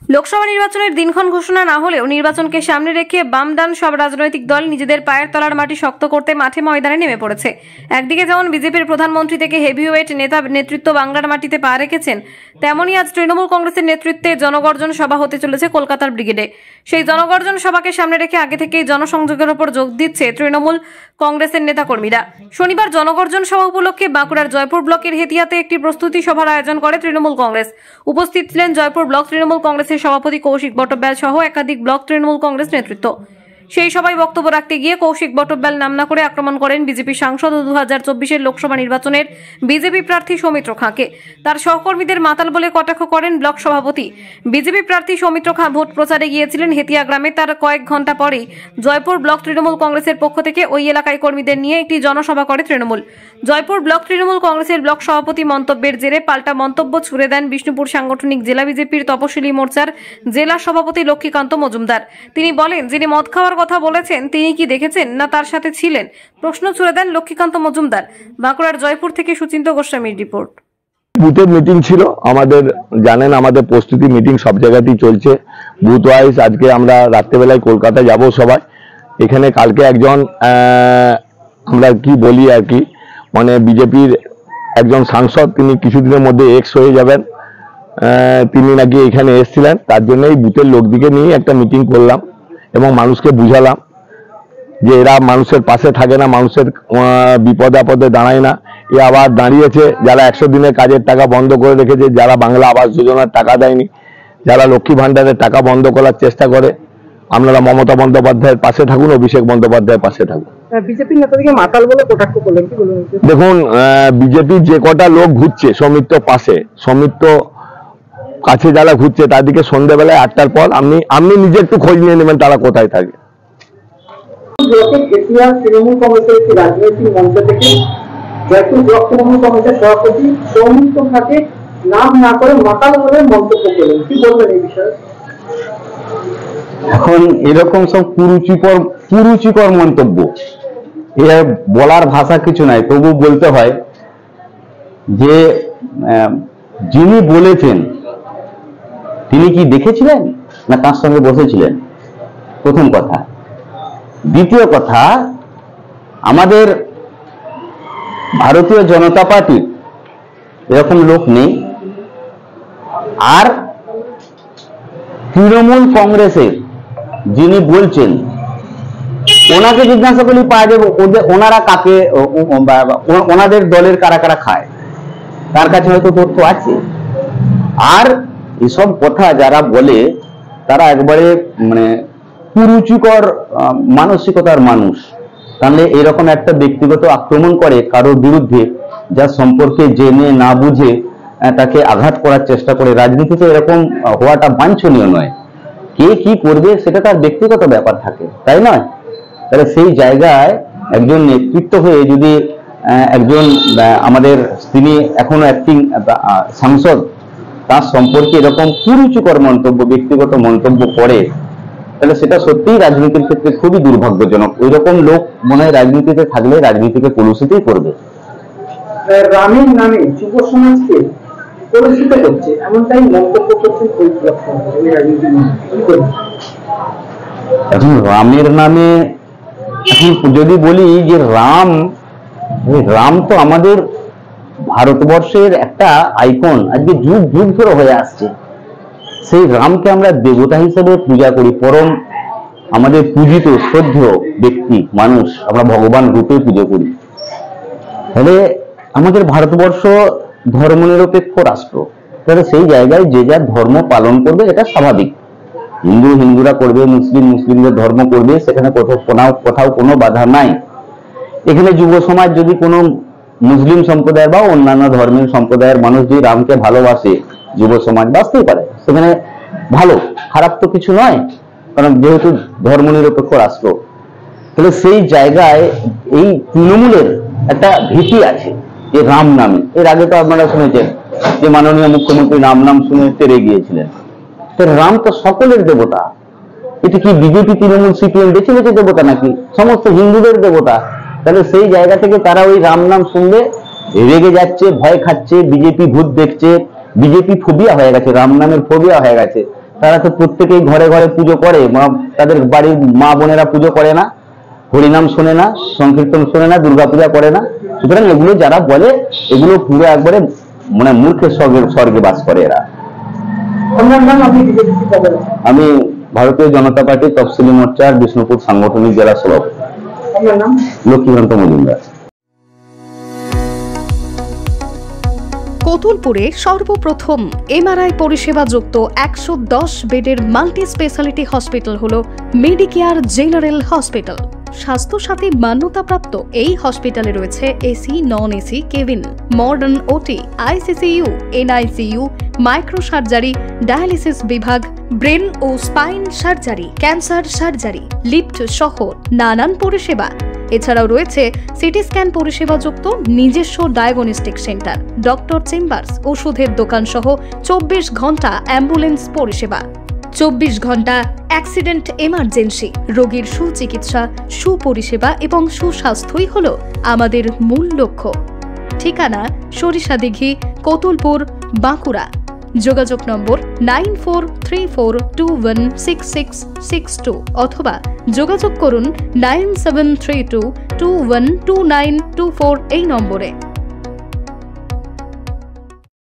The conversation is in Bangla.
লোকসভা নির্বাচনের দিনক্ষণ ঘোষণা না হলেও নির্বাচনকে সামনে রেখে বাম ডান সব রাজনৈতিক দল নিজেদের পায়ের তলার মাটি শক্ত করতে মাঠে ময়দানে নেমে পড়েছে। একদিকে যেমন বিজেপির প্রধানমন্ত্রী থেকে হেভিওয়েট নেতৃত্ব বাংলার মাটিতে পা রেখেছেন, তেমনই আজ তৃণমূল কংগ্রেসের নেতৃত্বে জনগর্জন সভা হতে চলেছে কলকাতার ব্রিগেডে। সেই জনগর্জন সভাকে সামনে রেখে আগে থেকেই জনসংযোগের ওপর জোর দিচ্ছে তৃণমূল কংগ্রেসের নেতাকর্মীরা। শনিবার জনগর্জন সভা উপলক্ষে বাঁকুড়ার জয়পুর ব্লকের হেতিয়াতে একটি প্রস্তুতি সভার আয়োজন করে তৃণমূল কংগ্রেস। উপস্থিত ছিলেন জয়পুর ব্লক তৃণমূল কংগ্রেসের সভাপতি কৌশিক বটব্যাল সহ একাধিক ব্লক তৃণমূল কংগ্রেস নেতৃত্ব। সেই সভায় বক্তব্য রাখতে গিয়ে কৌশিক বটব্যাল নাম না করে আক্রমণ করেন বিজেপি সাংসদ ও 2024 লোকসভা নির্বাচনের বিজেপি প্রার্থী সৌমিত্র খাঁকে। তার সহকর্মীদের মাতাল বলে কটাক্ষ করেন ব্লক সভাপতি। বিজেপি প্রার্থী সৌমিত্র খাঁ ভোট প্রচারে গিয়েছিলেন হেতিয়া গ্রামে। তার কয়েক ঘন্টা পরেই জয়পুর ব্লক তৃণমূল কংগ্রেসের পক্ষ থেকে ওই এলাকায় কর্মীদের নিয়ে একটি জনসভা করে তৃণমূল। জয়পুর ব্লক তৃণমূল কংগ্রেসের ব্লক সভাপতি মন্তব্যের জেরে পাল্টা মন্তব্য ছুড়ে দেন বিষ্ণুপুর সাংগঠনিক জেলা বিজেপির তপশিলি মোর্চার জেলা সভাপতি লক্ষ্মীকান্ত মজুমদার। তিনি বলেন, যিনি মদ খাওয়ার কথা বলেছেন তিনি কি দেখেছেন না তার সাথে ছিলেন? প্রশ্ন ছুড়ে দেন লক্ষ্মীকান্ত মজুমদার। বাঁকুড়ার জয়পুর থেকে সুচিন্ত গোস্বামীর রিপোর্ট। বুথের মিটিং ছিল আমাদের, জানেন আমাদের প্রস্তুতি মিটিং সব জায়গাতেই চলছে বুথ ওয়াইজ। আজকে আমরা রাত্রেবেলায় কলকাতা যাব সবাই। এখানে কালকে একজন আমরা কি বলি আর কি, মানে বিজেপির একজন সাংসদ, তিনি কিছুদিনের মধ্যে এক্স হয়ে যাবেন, তিনি নাকি এখানে এসেছিলেন। তার জন্যই বুথের লোকদিকে নিয়ে একটা মিটিং করলাম এবং মানুষকে বুঝালাম যে এরা মানুষের পাশে থাকে না, মানুষের বিপদে আপদে দাঁড়ায় না। এ আবার দাঁড়িয়েছে যারা 100 দিনের কাজের টাকা বন্ধ করে রেখেছে, যারা বাংলা আবাস যোজনার টাকা দেয়নি, যারা লক্ষ্মী ভান্ডারের টাকা বন্ধ করার চেষ্টা করে। আপনারা মমতা বন্দ্যোপাধ্যায়ের পাশে থাকুন, অভিষেক বন্দ্যোপাধ্যায়ের পাশে থাকুন। বিজেপির নেতাদেরকে মাতাল বলে কটাক্ষ করলেন, কি বলবেন? দেখুন, বিজেপির যে কটা লোক ঘুরছে সৌমিত্র পাশে, সৌমিত্র কাছে যারা ঘুরছে তাদেরকে সন্ধ্যেবেলায় 8টার পর আপনি নিজে একটু খোঁজ নিয়ে নেবেন তারা কোথায় থাকে। তৃণমূল কংগ্রেসের একটি রাজনৈতিক মঞ্চ থেকে জয়পুর ব্লক তৃণমূল কংগ্রেসের সভাপতি সৌমিত্র খাঁকে নাম না করে মাতাল বলে মন্তব্য করলেন, কি বলবেন এই বিষয়ে? এখন এরকম সব কুরুচিকর মন্তব্য, এর বলার ভাষা কিছু নাই, তবু বলতে হয় যে যিনি বলেছেন তিনি কি দেখেছিলেন না তার সঙ্গে বসেছিলেন? প্রথম কথা। দ্বিতীয় কথা, আমাদের ভারতীয় জনতা পার্টির এরকম লোক নেই। আর তৃণমূল কংগ্রেসের যিনি বলছেন ওনাকে জিজ্ঞাসা করলে পাওয়া যাবে ওনারা কাকে, ওনাদের দলের কারা কারা খায়, তার কাছে হয়তো তথ্য আছে। আর এসব কথা যারা বলে তারা একবারে মানে কুরুচিকর মানসিকতার মানুষ। তাহলে এরকম একটা ব্যক্তিগত আক্রমণ করে কারোর বিরুদ্ধে, যার সম্পর্কে জেনে না বুঝে তাকে আঘাত করার চেষ্টা করে। রাজনীতিতে এরকম হওয়াটা বাঞ্ছনীয় নয়। কে কি করবে সেটা তার ব্যক্তিগত ব্যাপার থাকে, তাই নয়? তাহলে সেই জায়গায় একজন নেতৃত্ব হয়ে যদি একজন আমাদের তিনি এখনো অ্যাক্টিং সাংসদ, তার সম্পর্কে এরকম কুরুচিকর মন্তব্য, ব্যক্তিগত মন্তব্য করে, তাহলে সেটা সত্যিই রাজনীতির ক্ষেত্রে খুবই দুর্ভাগ্যজনক। ওই রকম লোক মনে হয় রাজনীতিতে থাকলে রাজনীতিকে কলুষিতই করবে। রামের নামে যুব সমাজকে কলুষিত করছে, এমনটাই মন্তব্য করছেন এখন রামের নামে এখন যদি বলি যে রাম তো আমাদের ভারতবর্ষের একটা আইকন, আজকে যুগ যুগ ধরে হয়ে আসছে। সেই রামকে আমরা দেবতা হিসেবে পূজা করি, পরম আমাদের পূজিত শ্রদ্ধেয় ব্যক্তি, মানুষ, আমরা ভগবান রূপে পুজো করি। তাহলে আমাদের ভারতবর্ষ ধর্মনিরপেক্ষ রাষ্ট্র, তাহলে সেই জায়গায় যে যার ধর্ম পালন করবে, এটা স্বাভাবিক। হিন্দুরা করবে, মুসলিমদের ধর্ম করবে, সেখানে কোথাও কোনো বাধা নাই। এখানে যুব সমাজ যদি কোনো মুসলিম সম্প্রদায় বা অন্যান্য ধর্মের সম্প্রদায়ের মানুষ যদি রামকে ভালোবাসে, যুব সমাজ বাঁচতেই পারে, সেখানে ভালো, খারাপ তো কিছু নয়, কারণ যেহেতু ধর্মনিরপেক্ষ রাষ্ট্র। তাহলে সেই জায়গায় এই তৃণমূলের একটা ভীতি আছে যে রাম নামে। এর আগে তো আপনারা শুনেছেন যে মাননীয় মুখ্যমন্ত্রী নাম শুনে তেরে গিয়েছিলেন। তো রাম তো সকলের দেবতা। এটা কি বিজেপি, তৃণমূল, সিপিএম বেছে বেছে দেবতা নাকি? সমস্ত হিন্দুদের দেবতা। তাহলে সেই জায়গা থেকে তারা ওই রাম নাম শুনলে রেগে যাচ্ছে, ভয় খাচ্ছে, বিজেপি ভূত দেখছে, বিজেপি ফোবিয়া হয়ে গেছে, রাম নামের ফোবিয়া হয়ে গেছে। তারা তো প্রত্যেকেই ঘরে ঘরে পুজো করে, তাদের বাড়ির মা বোনেরা পুজো করে না, হরিনাম শোনে না, সংকীর্তন শোনে না, দুর্গাপূজা করে না। সুতরাং এগুলো যারা বলে এগুলো পুরো একবারে মানে মূর্খের স্বর্গে বাস করে এরা। আমি ভারতীয় জনতা পার্টি তফসিলি মোর্চার বিষ্ণুপুর সাংগঠনিক জেলা সভাপতি। লক্ষ্মীকান্ত মজুমদার। কোতুলপুরে সর্বপ্রথম এমআরআই পরিষেবা যুক্ত 110 বেডের মাল্টি স্পেশালিটি হসপিটাল হল মেডিকেয়ার জেনারেল হসপিটাল। স্বাস্থ্যসাথী মান্যতাপ্রাপ্ত এই হসপিটালে রয়েছে AC, non AC cabin, modern OT, ICCU, NICU, micro surgery, dialysis বিভাগ, ব্রেন ও spine surgery, cancer surgery, lift সহ নানান পরিষেবা। এছাড়াও রয়েছে সিটি স্ক্যান পরিষেবা যুক্ত নিজস্ব ডায়াগনস্টিক সেন্টার, ডক্টর চেম্বার্স, ওষুধের দোকান সহ 24 ঘন্টা অ্যাম্বুলেন্স পরিষেবা। 24 ঘন্টা অ্যাক্সিডেন্ট এমার্জেন্সি, রোগীর সুচিকিৎসা, সুপরিষেবা এবং সুস্বাস্থ্যই হল আমাদের মূল লক্ষ্য। ঠিকানা সরিষাদিঘি, কোতুলপুর, বাঁকুড়া। যোগাযোগ নম্বর 9434216662 অথবা যোগাযোগ করুন 9732212924 এই নম্বরে।